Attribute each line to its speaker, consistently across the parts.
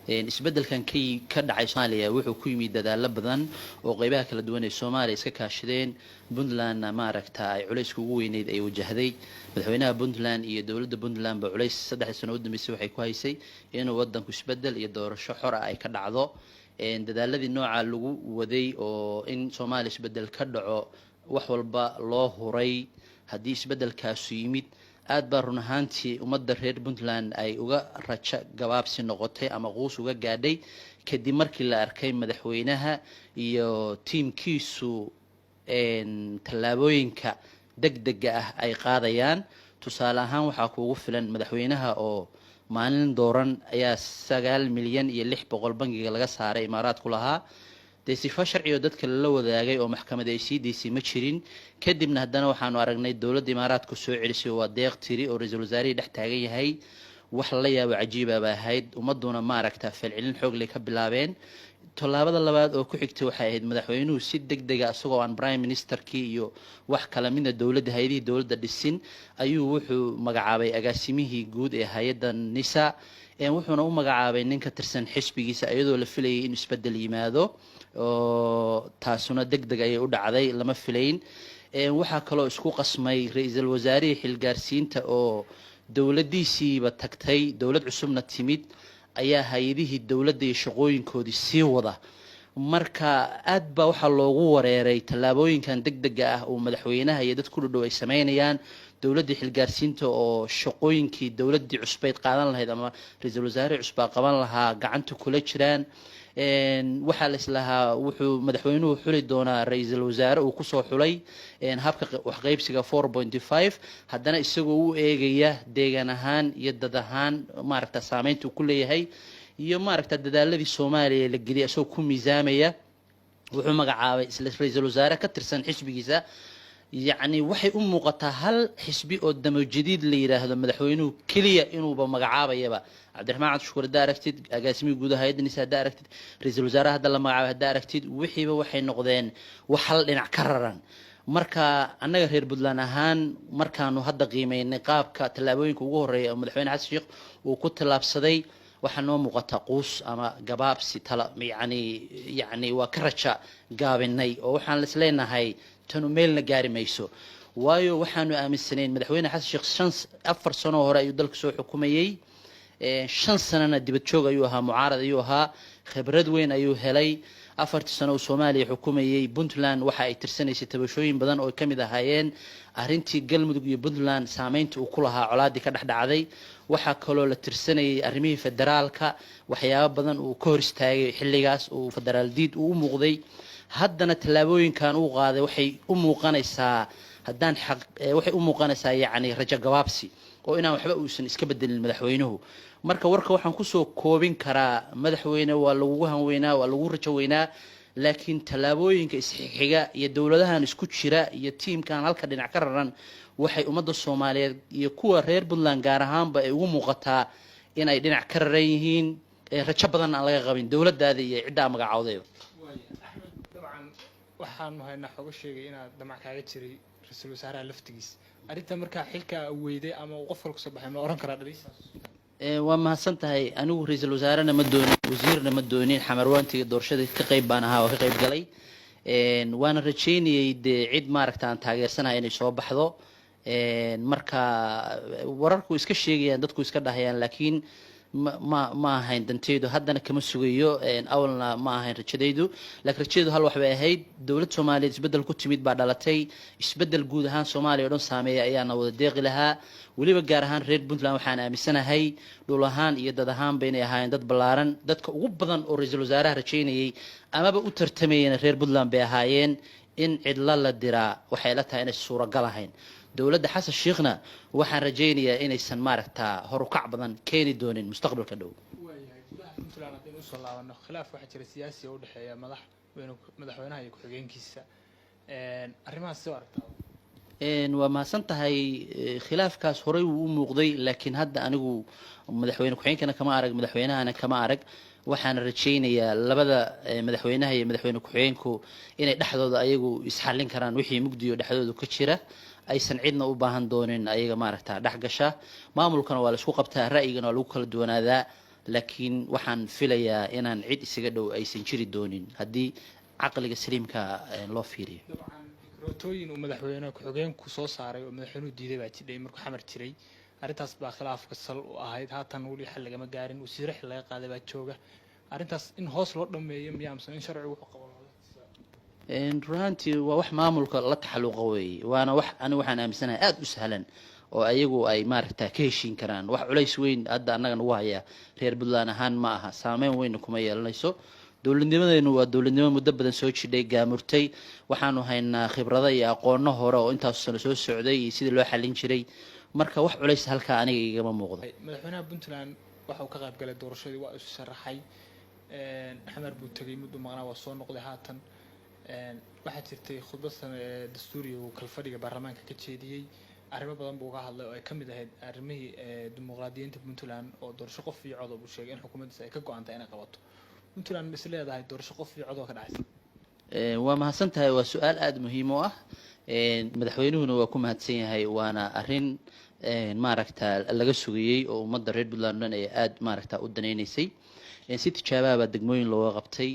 Speaker 1: isbeddelkan ka dhacay Soomaaliya wuxuu ku yimid dadaalo badan oo qaybaha kala duwan ee Soomaaliya iska kaashadeen Puntland maaragtay culays ugu weyneyd ay wajahday madaxweynaha Puntland iyo dawladda Puntland ba culays 3 sano u dambeysay waxay ku haysay inuu wadanku isbeddel iyo doorasho xor ah ay ka dhacdo dadaaladii nooca lagu waday oo in Soomaaliya isbeddel ka dhaco wax walba loo huray haddii isbeddelkaas yimid aad baa run ahaantii ummadda reer Puntland ay uga rajo gabaabsi noqotay ama quus uga gaadhay kadib markii la arkay madaxweynaha iyo tiimkiisu tallaabooyinka degdega ah ay qaadayaan tusaale ahaan waxaa kuugu filan madaxweynaha oo maalin dooran ayaa 9 milyan iyo 600 bangiga laga saaray imaaraadku lahaa sifa sharci oo dadka la wadaagay oo maxkamadda ay sii deysay ma jirin kadibna haddana waxaanu aragnay dawladda imaaraadku soo celisay waa deeq tiri oo ra'iisul wasaarihi dhex taagan yahay wax la yaabo cajiib ah ahayd ummaduna ma aragtaa falcelin xoog leh ka bilaabeen tallaabada labaad oo ku xigtay waxay ahayd madaxweynuhu si degdeg ah asagoo aan prime ministerkii iyo wax kala midna dawladda hay'adihii dawladda dhisin ayuu wuxuu magacaabay agaasimihii guud ee hay'adda NISA wuxuuna u magacaabay nin ka tirsan xisbigiisa iyadoo la filayay in isbeddel yimaado oo taasuna degdeg ayay u dhacday lama filayn waxaa kaloo isku qasmay ra'iisul wasaarihii xilgaarsiinta oo dawladdiisiiba tagtay dawlad cusubna timid ayaa hay'adihii dawladda iyo shaqooyinkoodii sii wada marka aad baa waxaa loogu wareeray tallaabooyinkan degdega ah oo madaxweynaha iyo dad ku dhow ay sameynayaan dawladda xilgaarsiinta oo shaqooyinkii dawladdii cusbeed qaadan lahayd ama ra'iisul wasaare cusbaa qaban lahaa gacanta kula jiraan waxaa la islahaa wuxuu madaxweynuhu xuli doonaa ra'iisul wasaare uu ku soo xulay habka wax qaybsiga 4.5 haddana isagoo u eegaya deegaan ahaan iyo dad ahaan maaragta saameynta uu ku leeyahay iyo maaragta dadaaladii Soomaaliya la geliyay isagoo ku miisaamaya wuxuu magacaabay isla ra'iisul wasaare ka tirsan xisbigiisa يعني waxay u muuqataa hal xisbi oo damo jadiid la yiraahdo madaxweynuhu kaliya inuu ba magacaabayaba Cabdiraxmaan Cabdishakuur daaragtid agaasimi guud ahayd NISA daaragtid ra'iisul wasaaraha hadda la magacaabay daaragtid wixiiba waxay noqdeen wax hal dhinac ka raran marka annaga reer Puntland ahaan markaanu hadda qiimeynay qaabka tallaabooyinka ugu horeeya madaxweyne Xasan Sheekh uu ku tallaabsaday waxa noo muuqata quus ama gabaabsi tala yani waa ka raja gaabinay oo waxaan la isleenahay tanu meelna gaari mayso waayo waxaanu aaminsanayn madaxweyne Xasan Sheekh 4 sano hore ayuu dalka soo xukumayay 5 sanana dibad joog ayuu ahaa mucaarad ayuu ahaa khibrad weyn ayuu helay 4 sano oo Soomaaliya xukumayay Puntland waxa ay tirsanaysay tabashooyin badan oo kamid ahaayeen arintii galmudug iyo Puntland saameynta uu ku lahaa colaadii ka dhaxdhacday waxa kaloo la tirsanayay arrimihii federaalka waxyaabo badan uu ka hor istaagay xilligaas uu federaal diid u muuqday haddana tallaabooyinkan uu qaaday waxay u muuqanaysaa haddaan waxay u muuqanaysaa yani rajo gabaabsi oo inaan waxba uusan iska bedelin madaxweynuhu marka warka waxaan ku soo koobin karaa madaxweyne waa lagu hanweynaa waa lagu rajo weynaa laakiin tallaabooyinka isxiga iyo dawladahan isku jira iyo tiimkan halka dhinac ka raran waxay ummadda Soomaaliyeed iyo kuwa reer Puntland gaar ahaanba ay ugu muuqataa in ay dhinac ka raran yihiin rajo badan aan laga qabin dawladdaada iyo cidda magacawday
Speaker 2: waxaan haynaa xogo sheegay inaad damac kaaga jiray ra'iisul wasaaraha laftigiisa arinta markaa xilka weyday ama qof kale soo baxay ma oran karaa dhaliishaas
Speaker 1: waa mahadsan tahay anigu ra'iisul wasaarana ma doonin wasiirna ma doonin xamarwaantiga doorashada ka qayb baan ahaa oo ka qayb galay waana rajeynayay cid maaragta aan taageersanahay inay soo baxdo marka wararku iska sheegayaan dadku iska dhahayaan laakiin ma ahayn danteedu haddana kama sugayo awalna ma ahayn rajadaydu laakiin rajadu hal wax bay ahayd dawlad Soomaaliyeed isbeddel ku timid baa dhalatay isbeddel guud ahaan Soomaaliya oo dhan saameeyay ayaana wada deeqi lahaa waliba gaar ahaan reer Puntland waxaan aaminsanahay dhul ahaan iyo dad ahaan inay ahaayeen dad ballaaran dadka ugu badan oo ra'iisul wasaaraha rajeynayay amaba u tartamayeen reer Puntland bay ahaayeen in cidla la diraa waxay la tahay inay suuragal ahayn dawladda Xasan Sheekhna waxaan rajeynayaa inaysan maaragta hor u kac badan keeni doonin mustaqbalka dhow
Speaker 2: waayahay gudaha Puntland hadii uu soo laabano khilaaf waxa jira siyaasi oo u dhaxeeya madaxweynaha iyo ku-xigeenkiisa arrimahaas soo aragtaa
Speaker 1: waa mahadsan tahay khilaafkaas horey uu u muuqday laakiin hadda anigu madaxweyne ku-xigeenkana kama arag madaxweynahana kama arag waxaan rajeynayaa labada madaxweynaha iyo madaxweyne ku-xigeenku inay dhaxdooda ayagu isxallin karaan wixii mugdiyo dhaxdooda ka jira aysan cidna u baahan doonin ayaga maaragta dhax gasha maamulkana waa la isku qabtaa ra'yigana waa lagu kala duwanaadaa laakiin waxaan filayaa inaan cid isaga dhow aysan jiri doonin haddii caqliga saliimka loo fiiriyo.
Speaker 2: dabcan fikrooyin uu madaxweyne ku-xigeenku soo saaray oo madaxweynuhu diiday baa jidhay markuu xamar jiray arrintaas baa khilaafka sal u ahayd haatan weli xal lagama gaarin wasiiro xil laga qaaday baa jooga arrintaas in hoos loo dhameeyo miyaa mise in sharcigu wuxuu qabo
Speaker 1: runtii waa wax maamulka la taxalluqa weeye waana wax anigu waxaan aaminsanahay aada u sahlan oo ayagu ay maaragta ka heshiin karaan wax culays weyn hadda annaga nagu haya reer puntland ahaan ma aha saameyn weyn kuma yeelanayso dowladnimadeenu waa dowladnimo muddo badan soo jidhay gaamurtay waxaanu haynaa khibrado iyo aqoono hore oo intaas sano soo socday iyo sidii loo xallin jiray marka wax culays halkaa aniga igama muuqdo.
Speaker 2: madaxweynaha puntland waxa uu ka qayb galay doorashadii waa isu sharaxay xamar buu tegay muddo maqnaa waa soo noqday haatan waxaa jirtay khudbad sano ee dastuuriga uu kalfadhiga baarlamaanka ka jeediyey arrimo badan buu uga hadlay oo ay ka mid ahayd arrimihii dimuqraadiyiinta puntland oo doorasho qof iyo cod uu sheegay in xukuumaddiisa ay ka go-antay inay qabato puntland ma is leedahay doorasho qof iyo cod oo ka dhacaysa.
Speaker 1: waa mahadsan tahay waa su-aal aada muhiim u ah madaxweynuhuna waa ku mahadsan yahay waana arrin maaragta laga sugayey oo ummadda reer puntland o dhan ay aada maaragta u danaynaysay si tijaabaha baa degmooyin looga qabtay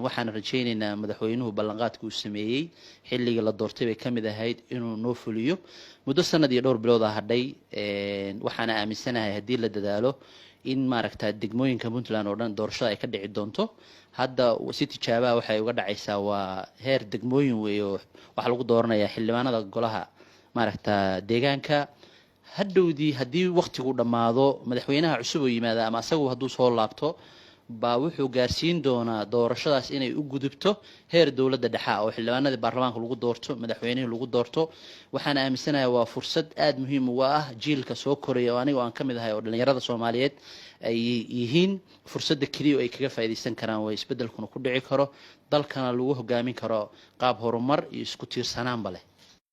Speaker 1: waxaan rajaynaynaa madaxweynuhu ballanqaadka uu sameeyey xilligii la doortay bay ka mid ahayd inuu noo fuliyo muddo sanad iyo dhowr bilooda hadhay waxaana aaminsanahay haddii la dadaalo in maaragta degmooyinka puntland oo dhan doorashada ay ka dhici doonto hadda si tijaabaha waxay uga dhacaysaa waa heer degmooyin weeye oo waxaa lagu dooranayaa xildhibaanada golaha maaragta deegaanka hadhowdii haddii waqtigu dhammaado madaxweynaha cusub oo yimaada ama asagu hadduu soo laabto baa wuxuu gaarsiin doonaa doorashadaas inay u gudubto heer dowladda dhexa oo xildhibaanadii baarlamaanka lagu doorto madaxweynihii lagu doorto waxaan aaminsanahay waa fursad aada muhiim uga ah jiilka soo koraya oo aniga aan ka mid ahay oo dhallinyarada soomaaliyeed ay yihiin fursadda keliya oo ay kaga faa'iidaysan karaan way isbeddelkuna ku dhici karo dalkana lagu hogaamin karo qaab horumar iyo isku tiirsanaanba leh.